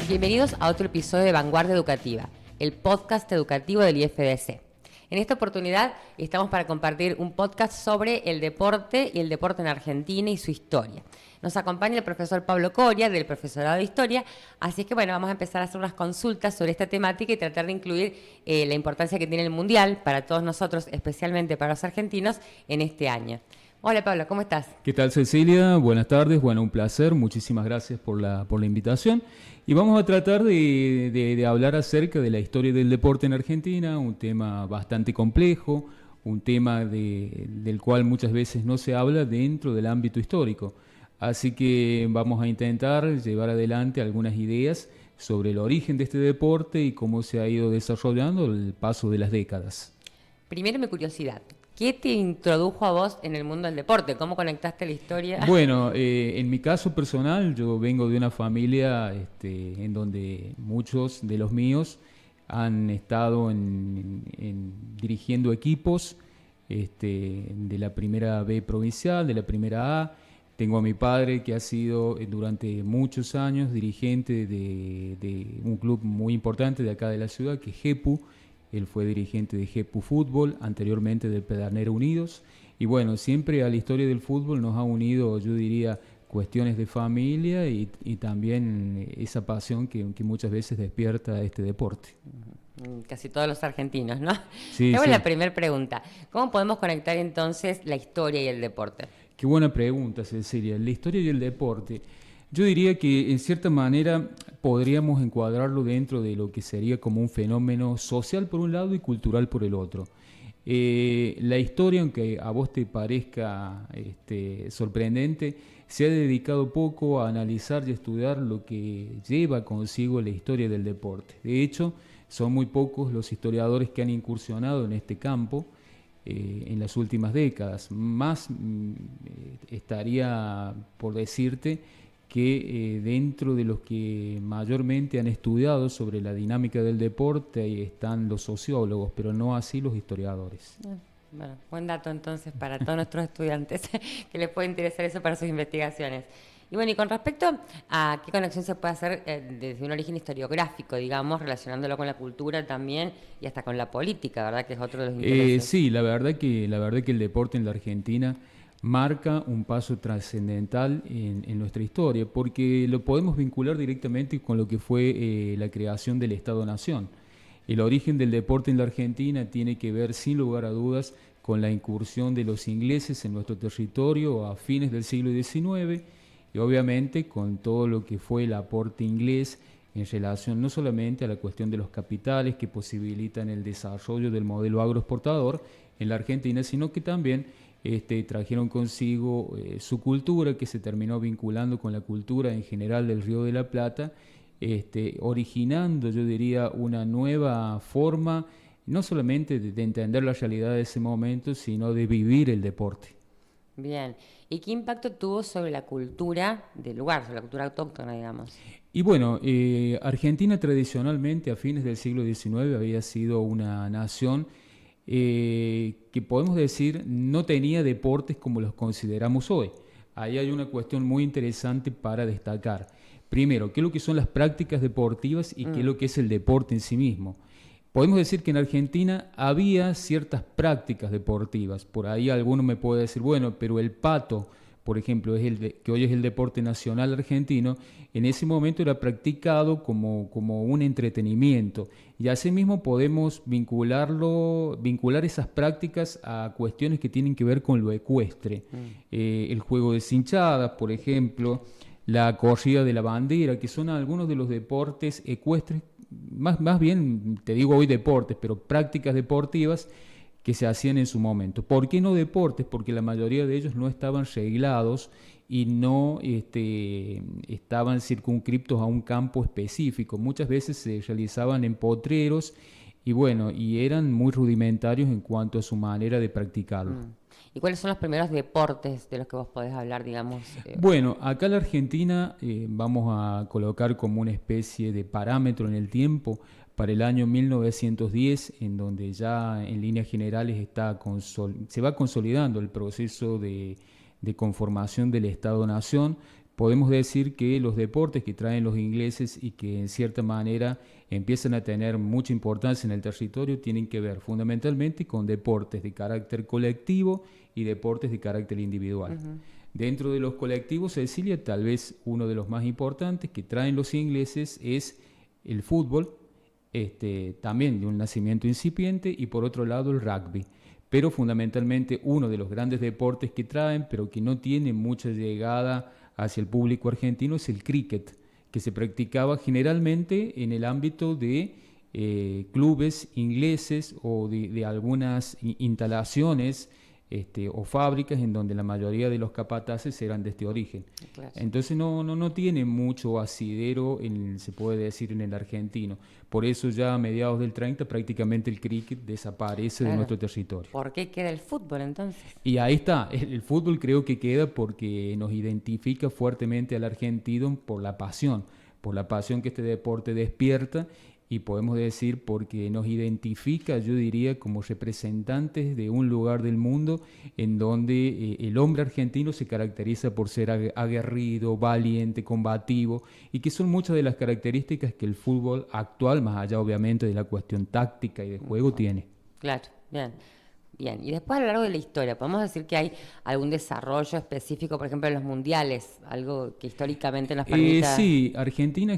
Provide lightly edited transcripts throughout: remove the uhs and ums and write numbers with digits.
Bienvenidos a otro episodio de Vanguardia Educativa, el podcast educativo del IFDC. En esta oportunidad estamos para compartir un podcast sobre el deporte y el deporte en Argentina y su historia. Nos acompaña el profesor Pablo Coria, del Profesorado de Historia, así que vamos a empezar a hacer unas consultas sobre esta temática y tratar de incluir la importancia que tiene el Mundial para todos nosotros, especialmente para los argentinos, en este año. Hola Pablo, ¿cómo estás? ¿Qué tal, Cecilia? Buenas tardes, un placer, muchísimas gracias por la invitación. Y vamos a tratar de hablar acerca de la historia del deporte en Argentina, un tema bastante complejo, un tema del cual muchas veces no se habla dentro del ámbito histórico. Así que vamos a intentar llevar adelante algunas ideas sobre el origen de este deporte y cómo se ha ido desarrollando el paso de las décadas. Primero mi curiosidad. ¿Qué te introdujo a vos en el mundo del deporte? ¿Cómo conectaste la historia? Bueno, en mi caso personal, yo vengo de una familia en donde muchos de los míos han estado dirigiendo equipos de la primera B provincial, de la primera A. Tengo a mi padre que ha sido durante muchos años dirigente de un club muy importante de acá de la ciudad, que es GEPU. Él fue dirigente de GEPU Fútbol, anteriormente del Pedernera Unidos. Y bueno, siempre a la historia del fútbol nos ha unido, yo diría, cuestiones de familia y también esa pasión que muchas veces despierta este deporte. Casi todos los argentinos, ¿no? Sí, Te hago sí. la primera pregunta. ¿Cómo podemos conectar entonces la historia y el deporte? Qué buena pregunta, Cecilia. La historia y el deporte. Yo diría que en cierta manera podríamos encuadrarlo dentro de lo que sería como un fenómeno social por un lado y cultural por el otro. La historia, aunque a vos te parezca sorprendente, se ha dedicado poco a analizar y estudiar lo que lleva consigo la historia del deporte. De hecho, son muy pocos los historiadores que han incursionado en este campo en las últimas décadas. Más estaría por decirte que dentro de los que mayormente han estudiado sobre la dinámica del deporte ahí están los sociólogos, pero no así los historiadores. Bueno, buen dato entonces para todos nuestros estudiantes que les puede interesar eso para sus investigaciones. Y bueno, y con respecto a qué conexión se puede hacer desde un origen historiográfico, digamos, relacionándolo con la cultura también y hasta con la política, ¿verdad? Que es otro de los intereses. Sí, la verdad que el deporte en la Argentina marca un paso trascendental en nuestra historia, porque lo podemos vincular directamente con lo que fue la creación del Estado-Nación. El origen del deporte en la Argentina tiene que ver, sin lugar a dudas, con la incursión de los ingleses en nuestro territorio a fines del siglo XIX y obviamente con todo lo que fue el aporte inglés en relación no solamente a la cuestión de los capitales que posibilitan el desarrollo del modelo agroexportador en la Argentina, sino que también trajeron consigo su cultura, que se terminó vinculando con la cultura en general del Río de la Plata, originando, yo diría, una nueva forma, no solamente de entender la realidad de ese momento, sino de vivir el deporte. Bien. ¿Y qué impacto tuvo sobre la cultura del lugar, sobre la cultura autóctona, digamos? Y bueno, Argentina tradicionalmente a fines del siglo XIX había sido una nación que podemos decir no tenía deportes como los consideramos hoy. Ahí hay una cuestión muy interesante para destacar. Primero, ¿qué es lo que son las prácticas deportivas y qué es lo que es el deporte en sí mismo? Podemos decir que en Argentina había ciertas prácticas deportivas. Por ahí alguno me puede decir, bueno, pero el pato, por ejemplo, que hoy es el deporte nacional argentino, en ese momento era practicado como un entretenimiento. Y asimismo podemos vincular esas prácticas a cuestiones que tienen que ver con lo ecuestre. El juego de cinchadas, por ejemplo, la corrida de la bandera, que son algunos de los deportes ecuestres, más bien, te digo hoy deportes, pero prácticas deportivas que se hacían en su momento. ¿Por qué no deportes? Porque la mayoría de ellos no estaban reglados y no estaban circunscriptos a un campo específico. Muchas veces se realizaban en potreros y eran muy rudimentarios en cuanto a su manera de practicarlo. ¿Y cuáles son los primeros deportes de los que vos podés hablar, digamos? Bueno, acá en la Argentina vamos a colocar como una especie de parámetro en el tiempo para el año 1910, en donde ya en líneas generales se va consolidando el proceso de conformación del Estado-Nación, podemos decir que los deportes que traen los ingleses y que en cierta manera empiezan a tener mucha importancia en el territorio tienen que ver fundamentalmente con deportes de carácter colectivo y deportes de carácter individual. Dentro de los colectivos, Cecilia, tal vez uno de los más importantes que traen los ingleses es el fútbol, también de un nacimiento incipiente, y por otro lado el rugby. Pero fundamentalmente uno de los grandes deportes que traen, pero que no tiene mucha llegada hacia el público argentino, es el cricket, que se practicaba generalmente en el ámbito de clubes ingleses o de algunas instalaciones o fábricas en donde la mayoría de los capataces eran de este origen. Claro. Entonces no tiene mucho asidero, se puede decir, en el argentino. Por eso ya a mediados del 30 prácticamente el cricket desaparece de nuestro territorio. ¿Por qué queda el fútbol entonces? Y ahí está, el fútbol creo que queda porque nos identifica fuertemente al argentino por la pasión que este deporte despierta. Y podemos decir porque nos identifica, yo diría, como representantes de un lugar del mundo en donde el hombre argentino se caracteriza por ser aguerrido, valiente, combativo, y que son muchas de las características que el fútbol actual, más allá obviamente de la cuestión táctica y de juego, tiene. Claro, bien. Bien, y después a lo largo de la historia, ¿podemos decir que hay algún desarrollo específico, por ejemplo, en los mundiales? Algo que históricamente nos permita... Sí, Argentina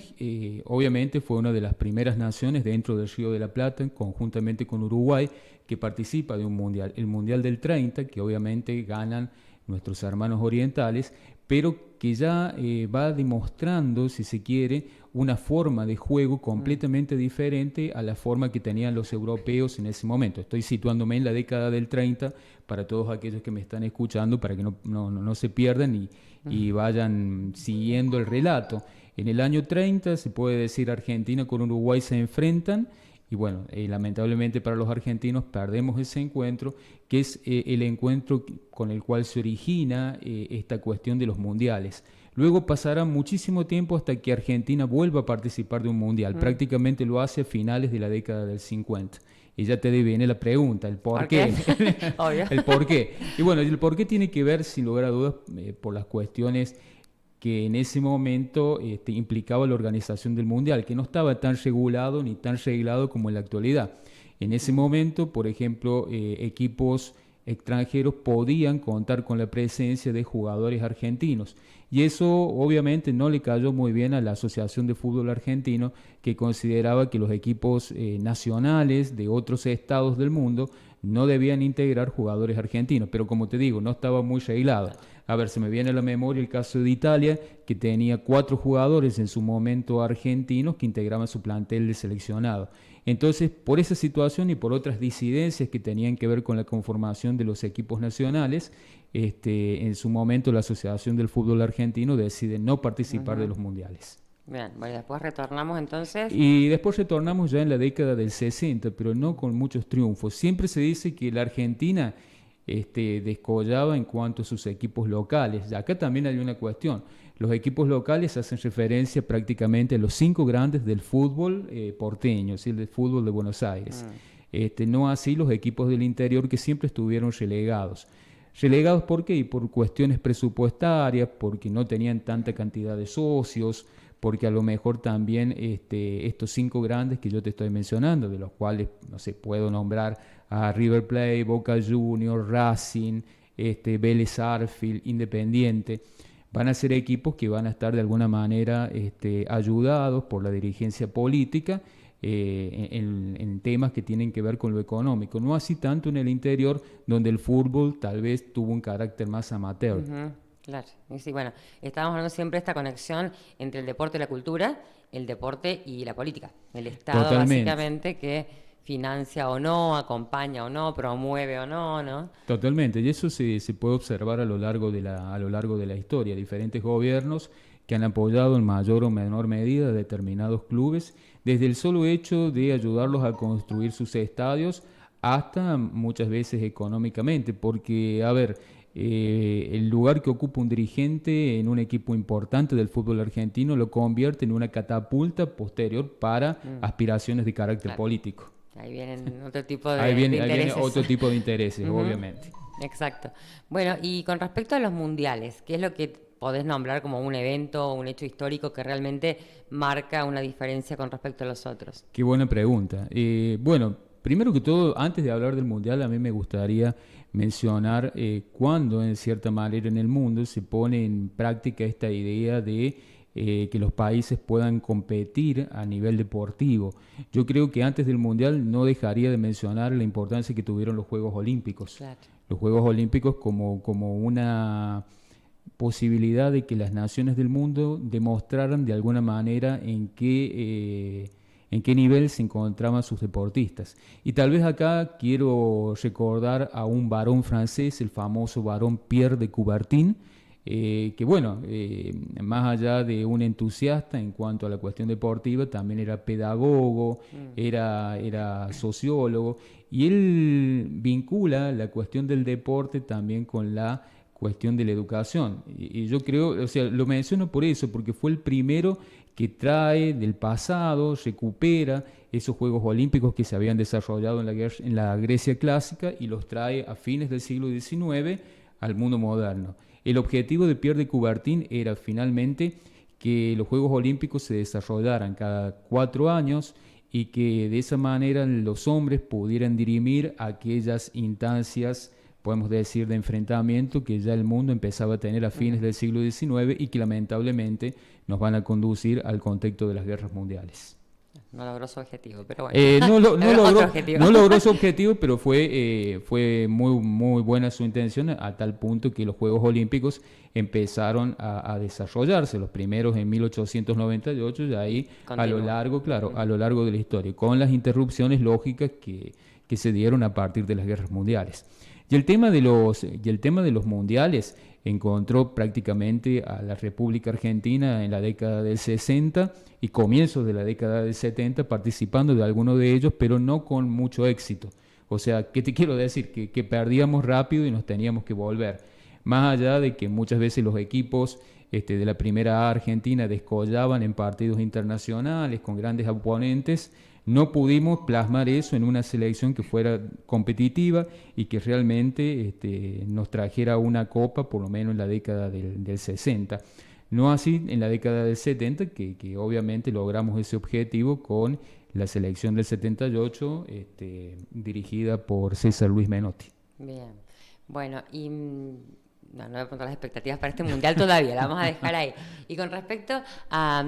obviamente fue una de las primeras naciones dentro del Río de la Plata, conjuntamente con Uruguay, que participa de un mundial. El Mundial del 30, que obviamente ganan nuestros hermanos orientales, pero que ya va demostrando, si se quiere, una forma de juego completamente diferente a la forma que tenían los europeos en ese momento. Estoy situándome en la década del 30 para todos aquellos que me están escuchando, para que no se pierdan y vayan siguiendo el relato. En el año 30, se puede decir, Argentina con Uruguay se enfrentan, y bueno, lamentablemente para los argentinos perdemos ese encuentro, que es el encuentro con el cual se origina esta cuestión de los mundiales. Luego pasará muchísimo tiempo hasta que Argentina vuelva a participar de un mundial. Prácticamente lo hace a finales de la década del 50. Y ya te viene la pregunta, el por qué. El por qué. Y bueno, el por qué tiene que ver, sin lugar a dudas, por las cuestiones que en ese momento implicaba la organización del mundial, que no estaba tan regulado ni tan reglado como en la actualidad. En ese momento, por ejemplo, equipos extranjeros podían contar con la presencia de jugadores argentinos, y eso obviamente no le cayó muy bien a la Asociación de Fútbol Argentino, que consideraba que los equipos nacionales de otros estados del mundo no debían integrar jugadores argentinos, pero como te digo, no estaba muy reglado. A ver, se me viene a la memoria el caso de Italia, que tenía 4 jugadores en su momento argentinos que integraban su plantel de seleccionado. Entonces, por esa situación y por otras disidencias que tenían que ver con la conformación de los equipos nacionales, en su momento la Asociación del Fútbol Argentino decide no participar de los mundiales. Bien, bueno, después retornamos entonces. Y después retornamos ya en la década del 60, pero no con muchos triunfos. Siempre se dice que la Argentina descollaba en cuanto a sus equipos locales. Y acá también hay una cuestión. Los equipos locales hacen referencia prácticamente a los 5 grandes del fútbol porteño, es decir, del fútbol de Buenos Aires. No así los equipos del interior, que siempre estuvieron relegados. ¿Relegados por qué? Y por cuestiones presupuestarias, porque no tenían tanta cantidad de socios, porque a lo mejor también estos 5 grandes que yo te estoy mencionando, de los cuales, no sé, puedo nombrar a River Plate, Boca Juniors, Racing, Vélez Sarsfield, Independiente, van a ser equipos que van a estar de alguna manera ayudados por la dirigencia política en temas que tienen que ver con lo económico, no así tanto en el interior, donde el fútbol tal vez tuvo un carácter más amateur. Claro, y sí, bueno, estamos hablando siempre de esta conexión entre el deporte y la cultura, el deporte y la política. El Estado básicamente que financia o no, acompaña o no, promueve o no, ¿no? Totalmente, y eso se puede observar a lo largo de la historia. Diferentes gobiernos que han apoyado en mayor o menor medida determinados clubes, desde el solo hecho de ayudarlos a construir sus estadios hasta muchas veces económicamente, porque, a ver, el lugar que ocupa un dirigente en un equipo importante del fútbol argentino lo convierte en una catapulta posterior para aspiraciones de carácter político. Ahí vienen otro tipo de, ahí viene otro tipo de intereses, obviamente. Exacto. Bueno, y con respecto a los mundiales, ¿qué es lo que podés nombrar como un evento o un hecho histórico que realmente marca una diferencia con respecto a los otros? Qué buena pregunta. Bueno, primero que todo, antes de hablar del Mundial, a mí me gustaría mencionar cuándo, en cierta manera, en el mundo se pone en práctica esta idea de que los países puedan competir a nivel deportivo. Yo creo que antes del Mundial no dejaría de mencionar la importancia que tuvieron los Juegos Olímpicos. Claro. Los Juegos Olímpicos como una posibilidad de que las naciones del mundo demostraran de alguna manera en qué nivel se encontraban sus deportistas. Y tal vez acá quiero recordar a un varón francés, el famoso varón Pierre de Coubertin, que bueno, más allá de un entusiasta en cuanto a la cuestión deportiva, también era pedagogo, era sociólogo, y él vincula la cuestión del deporte también con la cuestión de la educación. Y yo creo, o sea, lo menciono por eso, porque fue el primero que trae del pasado, recupera esos Juegos Olímpicos que se habían desarrollado en la Grecia clásica y los trae a fines del siglo XIX al mundo moderno. El objetivo de Pierre de Coubertin era finalmente que los Juegos Olímpicos se desarrollaran cada 4 años y que de esa manera los hombres pudieran dirimir aquellas instancias, podemos decir, de enfrentamiento que ya el mundo empezaba a tener a fines del siglo XIX y que lamentablemente nos van a conducir al contexto de las guerras mundiales. No logró su objetivo, pero bueno. No logró su objetivo, pero fue muy buena su intención a tal punto que los Juegos Olímpicos empezaron a desarrollarse, los primeros en 1898 y ahí a lo largo de la historia, con las interrupciones lógicas que se dieron a partir de las guerras mundiales. Y el tema de los mundiales encontró prácticamente a la República Argentina en la década del 60 y comienzos de la década del 70 participando de alguno de ellos, pero no con mucho éxito. O sea, ¿qué te quiero decir? Que perdíamos rápido y nos teníamos que volver. Más allá de que muchas veces los equipos de la primera A argentina descollaban en partidos internacionales con grandes oponentes, no pudimos plasmar eso en una selección que fuera competitiva y que realmente nos trajera una copa, por lo menos en la década del 60. No así en la década del 70, que obviamente logramos ese objetivo con la selección del 78, dirigida por César Luis Menotti. Bien, bueno, y no voy a poner las expectativas para este mundial todavía, la vamos a dejar ahí. Y con respecto a,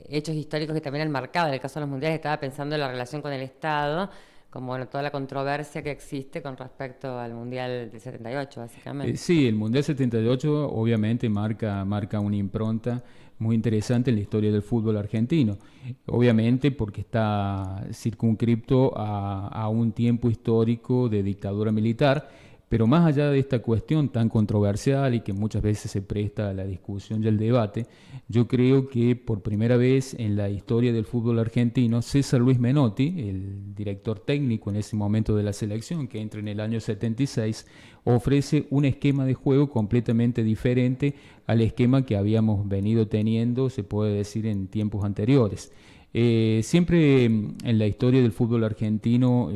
hechos históricos que también han marcado, en el caso de los mundiales, estaba pensando en la relación con el Estado, como toda la controversia que existe con respecto al mundial del 78, básicamente. Sí, el mundial 78 obviamente marca una impronta muy interesante en la historia del fútbol argentino. Obviamente porque está circunscripto a un tiempo histórico de dictadura militar. Pero más allá de esta cuestión tan controversial y que muchas veces se presta a la discusión y al debate, yo creo que por primera vez en la historia del fútbol argentino, César Luis Menotti, el director técnico en ese momento de la selección, que entra en el año 76, ofrece un esquema de juego completamente diferente al esquema que habíamos venido teniendo, se puede decir, en tiempos anteriores. Siempre en la historia del fútbol argentino,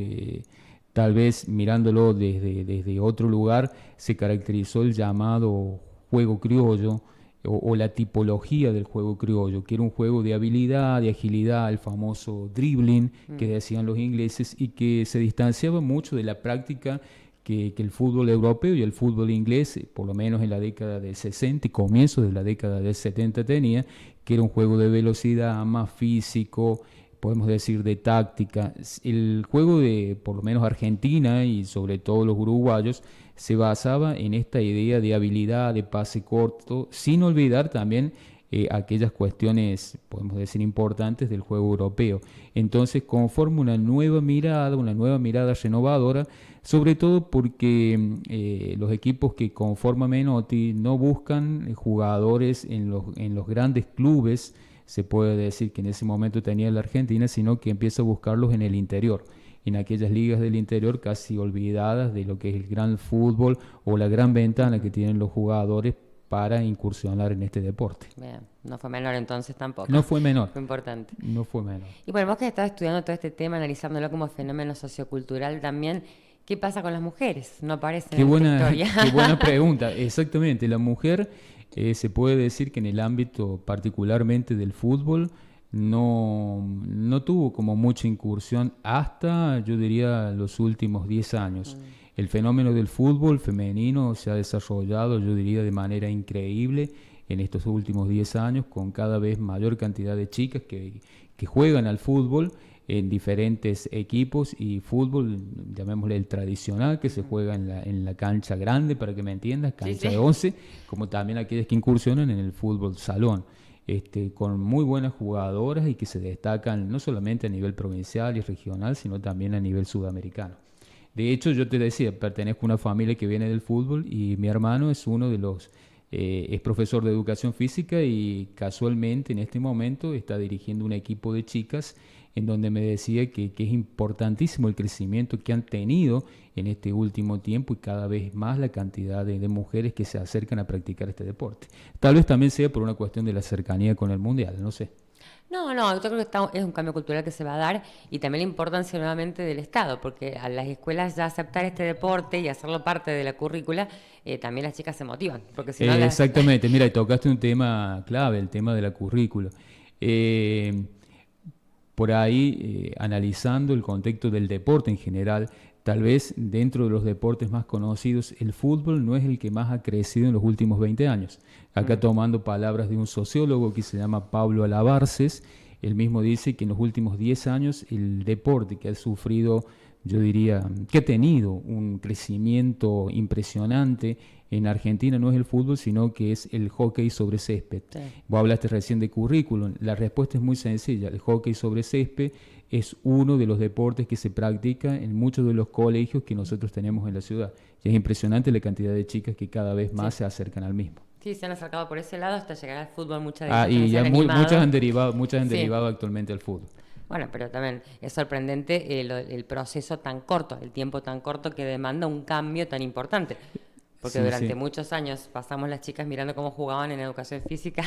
tal vez mirándolo desde otro lugar, se caracterizó el llamado juego criollo o la tipología del juego criollo, que era un juego de habilidad, de agilidad, el famoso dribbling que decían los ingleses, y que se distanciaba mucho de la práctica que el fútbol europeo y el fútbol inglés, por lo menos en la década del 60 y comienzos de la década del 70 tenía, que era un juego de velocidad, más físico, podemos decir de táctica. El juego de, por lo menos Argentina y sobre todo los uruguayos, se basaba en esta idea de habilidad, de pase corto, sin olvidar también aquellas cuestiones, podemos decir, importantes del juego europeo. Entonces conforma una nueva mirada renovadora, sobre todo porque los equipos que conforma Menotti no buscan jugadores en los grandes clubes, se puede decir que en ese momento tenía la Argentina, sino que empieza a buscarlos en el interior, en aquellas ligas del interior casi olvidadas de lo que es el gran fútbol o la gran ventana que tienen los jugadores para incursionar en este deporte. Bien, no fue menor entonces tampoco. No fue menor. Fue importante. No fue menor. Y bueno, vos que estás estudiando todo este tema, analizándolo como fenómeno sociocultural también, ¿Qué pasa con las mujeres? No aparecen Qué en buena, esta historia. qué buena pregunta. Exactamente, la mujer se puede decir que en el ámbito particularmente del fútbol no tuvo como mucha incursión hasta, yo diría, los últimos 10 años. El fenómeno del fútbol femenino se ha desarrollado, yo diría, de manera increíble en estos últimos 10 años, con cada vez mayor cantidad de chicas que juegan al fútbol en diferentes equipos, y fútbol, llamémosle el tradicional, que se juega en la cancha grande, para que me entiendas, cancha de 11, como también aquellas que incursionan en el fútbol salón, con muy buenas jugadoras y que se destacan no solamente a nivel provincial y regional, sino también a nivel sudamericano. De hecho, yo te decía, pertenezco a una familia que viene del fútbol, y mi hermano es uno de los es profesor de educación física, y casualmente en este momento está dirigiendo un equipo de chicas, en donde me decía que es importantísimo el crecimiento que han tenido en este último tiempo, y cada vez más la cantidad de mujeres que se acercan a practicar este deporte. Tal vez también sea por una cuestión de la cercanía con el mundial, no sé. No, yo creo que es un cambio cultural que se va a dar, y también la importancia nuevamente del Estado, porque a las escuelas ya aceptar este deporte y hacerlo parte de la currícula, también las chicas se motivan, porque si no Exactamente, mira, y tocaste un tema clave, el tema de la currícula. Por ahí, analizando el contexto del deporte en general, tal vez dentro de los deportes más conocidos, el fútbol no es el que más ha crecido en los últimos 20 años. Acá tomando palabras de un sociólogo que se llama Pablo Alabarces, él mismo dice que en los últimos 10 años el deporte que ha sufrido, yo diría, que ha tenido un crecimiento impresionante en Argentina no es el fútbol, sino que es el hockey sobre césped. Sí. Vos hablaste recién de currículum. La respuesta es muy sencilla. El hockey sobre césped es uno de los deportes que se practica en muchos de los colegios que nosotros tenemos en la ciudad. Y es impresionante la cantidad de chicas que cada vez más se acercan al mismo. Sí, se han acercado por ese lado hasta llegar al fútbol. Muchas y ya muchas han derivado actualmente al fútbol. Bueno, pero también es sorprendente el proceso tan corto, el tiempo tan corto que demanda un cambio tan importante. Porque durante muchos años pasamos las chicas mirando cómo jugaban en educación física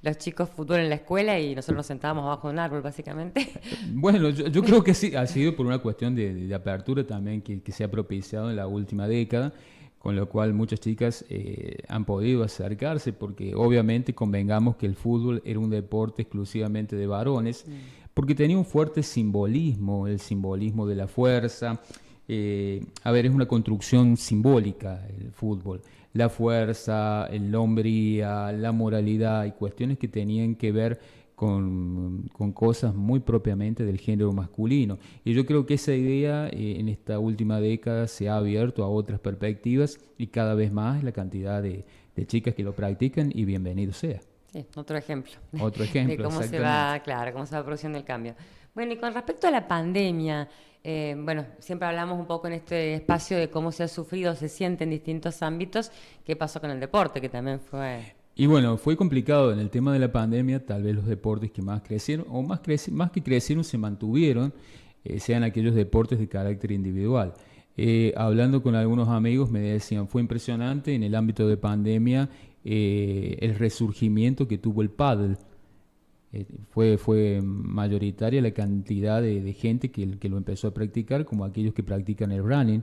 los chicos fútbol en la escuela, y nosotros nos sentábamos abajo de un árbol, básicamente. Bueno, yo creo que sí, ha sido por una cuestión de apertura también que se ha propiciado en la última década, con lo cual muchas chicas han podido acercarse, porque obviamente convengamos que el fútbol era un deporte exclusivamente de varones, porque tenía un fuerte simbolismo, el simbolismo de la fuerza. Es una construcción simbólica el fútbol, la fuerza, la hombría, la moralidad, y cuestiones que tenían que ver con cosas muy propiamente del género masculino. Y yo creo que esa idea en esta última década se ha abierto a otras perspectivas, y cada vez más la cantidad de chicas que lo practican, y bienvenido sea. Sí, otro ejemplo. Otro ejemplo, de cómo se va produciendo el cambio. Bueno, y con respecto a la pandemia, siempre hablamos un poco en este espacio de cómo se ha sufrido, se siente en distintos ámbitos. ¿Qué pasó con el deporte? Que también fue... Y bueno, fue complicado en el tema de la pandemia. Tal vez los deportes que más crecieron, o más que crecieron, se mantuvieron, sean aquellos deportes de carácter individual. Hablando con algunos amigos me decían, fue impresionante en el ámbito de pandemia el resurgimiento que tuvo el pádel. Fue mayoritaria la cantidad de gente que lo empezó a practicar, como aquellos que practican el running,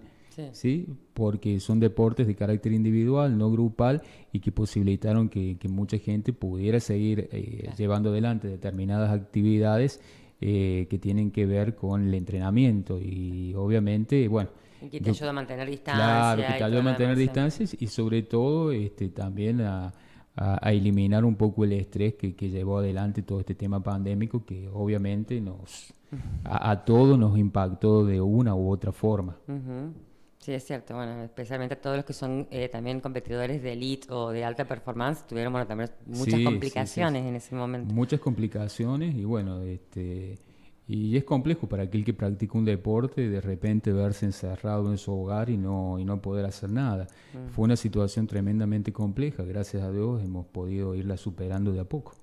¿sí? Porque son deportes de carácter individual, no grupal, y que posibilitaron que mucha gente pudiera seguir llevando adelante determinadas actividades que tienen que ver con el entrenamiento. Y obviamente, bueno... Y que te ayuda a mantener distancias. Claro, que te ayuda a mantener distancias, y sobre todo también a eliminar un poco el estrés que llevó adelante todo este tema pandémico, que obviamente a todos nos impactó de una u otra forma. Uh-huh. Sí, es cierto. Bueno, especialmente todos los que son también competidores de elite o de alta performance tuvieron también muchas complicaciones en ese momento. Muchas complicaciones, y bueno, y es complejo para aquel que practica un deporte de repente verse encerrado en su hogar y no poder hacer nada. Fue una situación tremendamente compleja. Gracias a Dios hemos podido irla superando de a poco.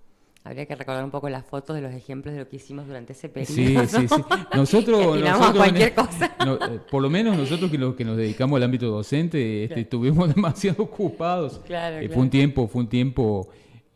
Habría que recordar un poco las fotos de los ejemplos de lo que hicimos durante ese periodo. Sí. Nosotros cualquier cosa. Por lo menos nosotros que nos dedicamos al ámbito docente, estuvimos demasiado ocupados. Claro. Fue un tiempo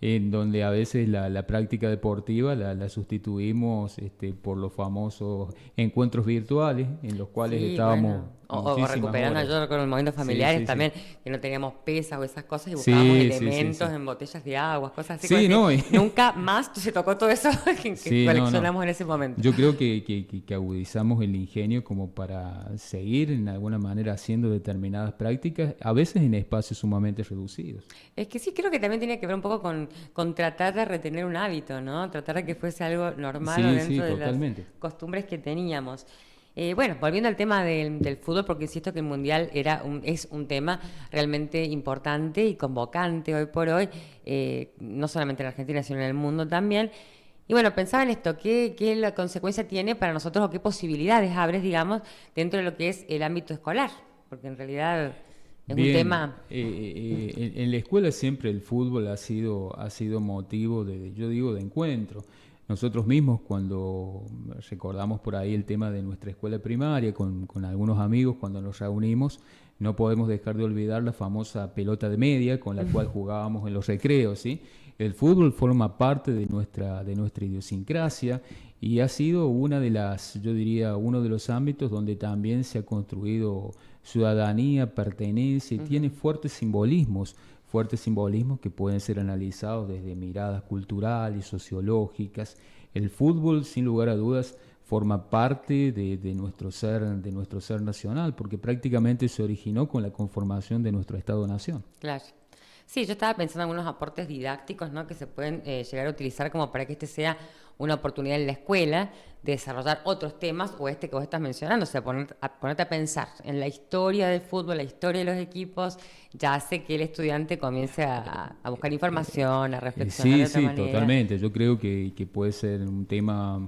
en donde a veces la práctica deportiva la sustituimos por los famosos encuentros virtuales, en los cuales estábamos O recuperando, horas. yo con los momentos familiares Sí. también, que no teníamos pesas o esas cosas y buscábamos elementos en botellas de agua, cosas así. Sí, no, nunca más se tocó todo eso que coleccionamos en ese momento. Yo creo que agudizamos el ingenio como para seguir en alguna manera haciendo determinadas prácticas, a veces en espacios sumamente reducidos. Es que sí, creo que también tiene que ver un poco con tratar de retener un hábito, ¿no? Tratar de que fuese algo normal o dentro de totalmente. las costumbres que teníamos. Bueno, volviendo al tema del fútbol, porque insisto que el Mundial es un tema realmente importante y convocante hoy por hoy, no solamente en Argentina, sino en el mundo también. Y bueno, pensaba en esto, ¿qué la consecuencia tiene para nosotros o qué posibilidades abres, digamos, dentro de lo que es el ámbito escolar? Porque en realidad es un tema... En la escuela siempre el fútbol ha sido motivo de encuentro. Nosotros mismos, cuando recordamos por ahí el tema de nuestra escuela primaria, con algunos amigos, cuando nos reunimos, no podemos dejar de olvidar la famosa pelota de media con la cual jugábamos en los recreos, ¿sí? El fútbol forma parte de nuestra idiosincrasia y ha sido uno de los ámbitos donde también se ha construido ciudadanía, pertenencia y tiene fuertes simbolismos que pueden ser analizados desde miradas culturales, sociológicas. El fútbol, sin lugar a dudas, forma parte de nuestro ser nacional, porque prácticamente se originó con la conformación de nuestro Estado-nación. Claro. Sí, yo estaba pensando en algunos aportes didácticos, ¿no?, que se pueden llegar a utilizar como para que este sea una oportunidad en la escuela de desarrollar otros temas o este que vos estás mencionando, o sea, ponerte a pensar en la historia del fútbol, la historia de los equipos, ya hace que el estudiante comience a buscar información, a reflexionar de otra manera. Sí, totalmente. Yo creo que puede ser un tema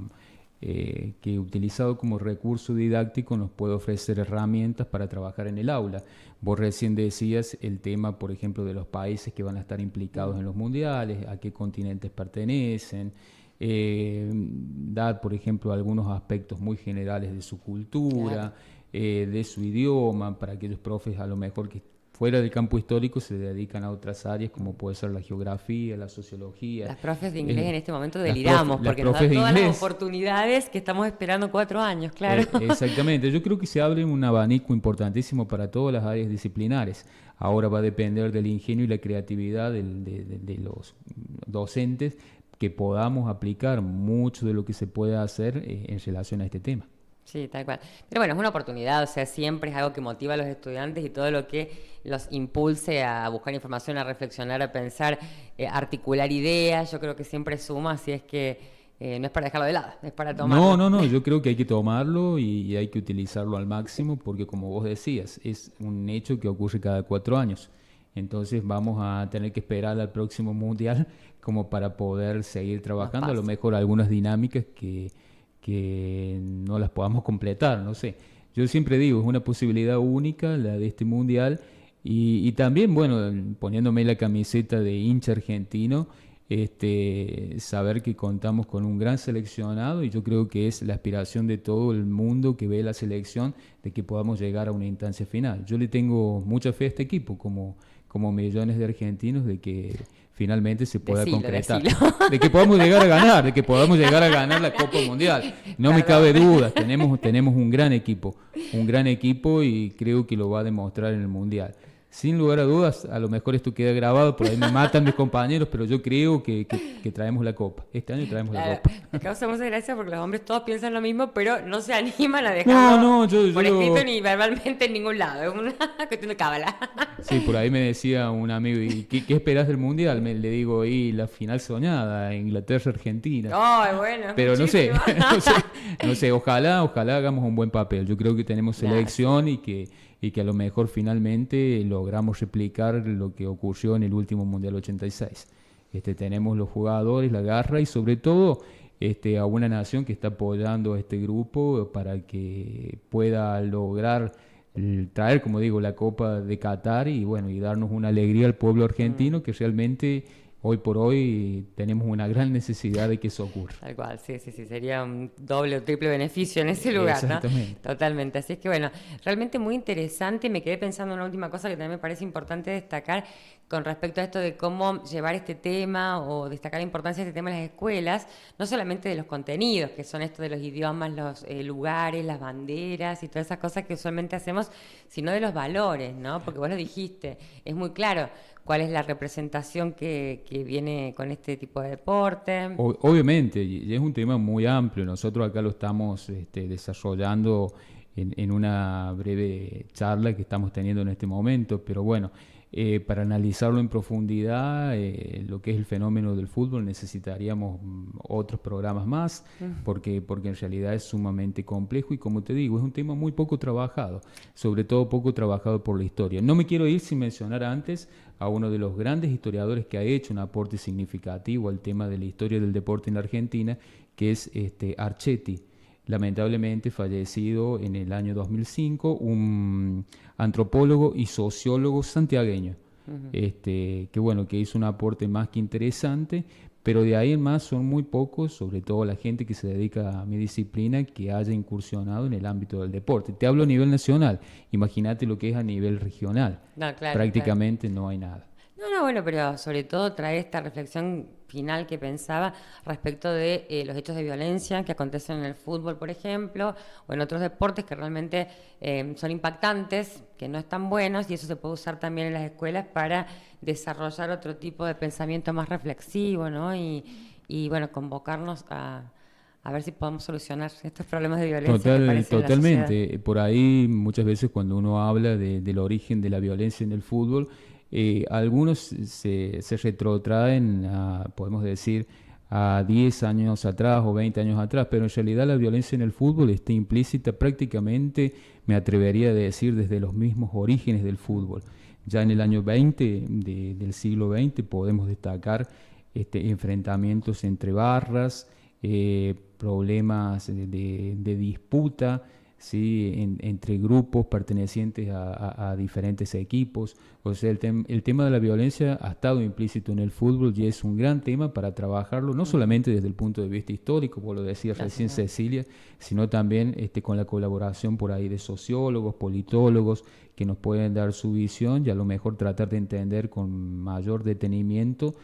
que utilizado como recurso didáctico nos puede ofrecer herramientas para trabajar en el aula. Vos recién decías el tema, por ejemplo, de los países que van a estar implicados en los mundiales, a qué continentes pertenecen, dar, por ejemplo, algunos aspectos muy generales de su cultura, de su idioma, para aquellos profes a lo mejor que fuera del campo histórico se dedican a otras áreas como puede ser la geografía, la sociología. Las profes de inglés en este momento deliramos porque nos dan todas las oportunidades que estamos esperando 4 años, claro. Exactamente, yo creo que se abre un abanico importantísimo para todas las áreas disciplinares. Ahora va a depender del ingenio y la creatividad de los docentes que podamos aplicar mucho de lo que se puede hacer en relación a este tema. Sí, tal cual. Pero bueno, es una oportunidad, o sea, siempre es algo que motiva a los estudiantes y todo lo que los impulse a buscar información, a reflexionar, a pensar, articular ideas, yo creo que siempre suma, así es que no es para dejarlo de lado, es para tomarlo. No, yo creo que hay que tomarlo y hay que utilizarlo al máximo porque como vos decías, es un hecho que ocurre cada 4 años. Entonces vamos a tener que esperar al próximo mundial como para poder seguir trabajando, a lo mejor algunas dinámicas que no las podamos completar, no sé. Yo siempre digo, es una posibilidad única la de este mundial y también, bueno, poniéndome la camiseta de hincha argentino, saber que contamos con un gran seleccionado y yo creo que es la aspiración de todo el mundo que ve la selección de que podamos llegar a una instancia final. Yo le tengo mucha fe a este equipo, como millones de argentinos, de que finalmente se pueda concretar, de que podamos llegar a ganar, la Copa Mundial. No me cabe duda, tenemos un gran equipo y creo que lo va a demostrar en el Mundial. Sin lugar a dudas, a lo mejor esto queda grabado, por ahí me matan mis compañeros, pero yo creo que traemos la Copa. Este año traemos la Copa. Me causa mucha gracia porque los hombres todos piensan lo mismo, pero no se animan a dejarlo por escrito ni verbalmente en ningún lado. Es una cuestión de cábala. Sí, por ahí me decía un amigo, ¿y qué esperás del Mundial? Le digo, la final soñada, Inglaterra-Argentina. Bueno. Pero no sé, ojalá hagamos un buen papel. Yo creo que tenemos selección y que a lo mejor finalmente logramos replicar lo que ocurrió en el último Mundial 86. Tenemos los jugadores, la garra y sobre todo a una nación que está apoyando a este grupo para que pueda lograr traer, como digo, la Copa de Qatar y darnos una alegría al pueblo argentino que realmente hoy por hoy tenemos una gran necesidad de que eso ocurra. Tal cual, sí, sería un doble o triple beneficio en ese lugar, Exactamente. ¿no? Totalmente, así es que bueno, realmente muy interesante. Me quedé pensando en una última cosa que también me parece importante destacar con respecto a esto de cómo llevar este tema o destacar la importancia de este tema en las escuelas, no solamente de los contenidos, que son esto de los idiomas, los lugares, las banderas y todas esas cosas que usualmente hacemos, sino de los valores, ¿no? Porque vos lo dijiste, es muy claro cuál es la representación que viene con este tipo de deporte. Obviamente, y es un tema muy amplio. Nosotros acá lo estamos desarrollando en una breve charla que estamos teniendo en este momento, pero bueno, para analizarlo en profundidad, lo que es el fenómeno del fútbol, necesitaríamos otros programas más, porque en realidad es sumamente complejo y, como te digo, es un tema muy poco trabajado, sobre todo poco trabajado por la historia. No me quiero ir sin mencionar antes a uno de los grandes historiadores que ha hecho un aporte significativo al tema de la historia del deporte en la Argentina, que es Archetti, lamentablemente fallecido en el año 2005, un antropólogo y sociólogo santiagueño, que bueno, que hizo un aporte más que interesante, pero de ahí en más son muy pocos, sobre todo la gente que se dedica a mi disciplina, que haya incursionado en el ámbito del deporte. Te hablo a nivel nacional, imagínate lo que es a nivel regional. No, claro, prácticamente no hay nada. No, bueno, pero sobre todo trae esta reflexión final que pensaba respecto de los hechos de violencia que acontecen en el fútbol, por ejemplo, o en otros deportes que realmente son impactantes, que no están buenos, y eso se puede usar también en las escuelas para desarrollar otro tipo de pensamiento más reflexivo, ¿no? Y bueno, convocarnos a ver si podemos solucionar estos problemas de violencia que aparecen Totalmente. en la sociedad. Por ahí muchas veces cuando uno habla del origen de la violencia en el fútbol, algunos se retrotraen, podemos decir, a 10 años atrás o 20 años atrás, pero en realidad la violencia en el fútbol está implícita prácticamente, me atrevería a decir, desde los mismos orígenes del fútbol. Ya en el año 20 del siglo XX podemos destacar enfrentamientos entre barras, problemas de disputa, ¿sí? Entre grupos pertenecientes a diferentes equipos. O sea, el tema de la violencia ha estado implícito en el fútbol y es un gran tema para trabajarlo, no solamente desde el punto de vista histórico, como lo decía recién Cecilia, sino también con la colaboración por ahí de sociólogos, politólogos, que nos pueden dar su visión y a lo mejor tratar de entender con mayor detenimiento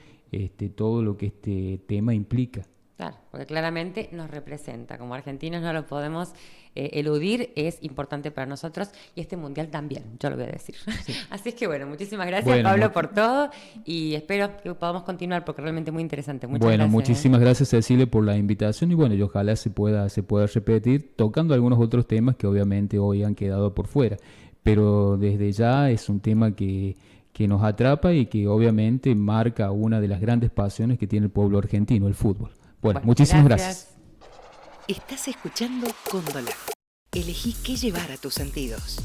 todo lo que este tema implica. Claro, porque claramente nos representa. Como argentinos no lo podemos eludir, es importante para nosotros y este mundial también, yo lo voy a decir. Sí. Así es que bueno, muchísimas gracias Pablo por todo y espero que podamos continuar porque realmente muy interesante. Muchas gracias. Muchísimas gracias Cecilia por la invitación y bueno, y ojalá se pueda repetir tocando algunos otros temas que obviamente hoy han quedado por fuera, pero desde ya es un tema que nos atrapa y que obviamente marca una de las grandes pasiones que tiene el pueblo argentino, el fútbol. Bueno, muchísimas gracias. Estás escuchando Cóndola. Elegí qué llevar a tus sentidos.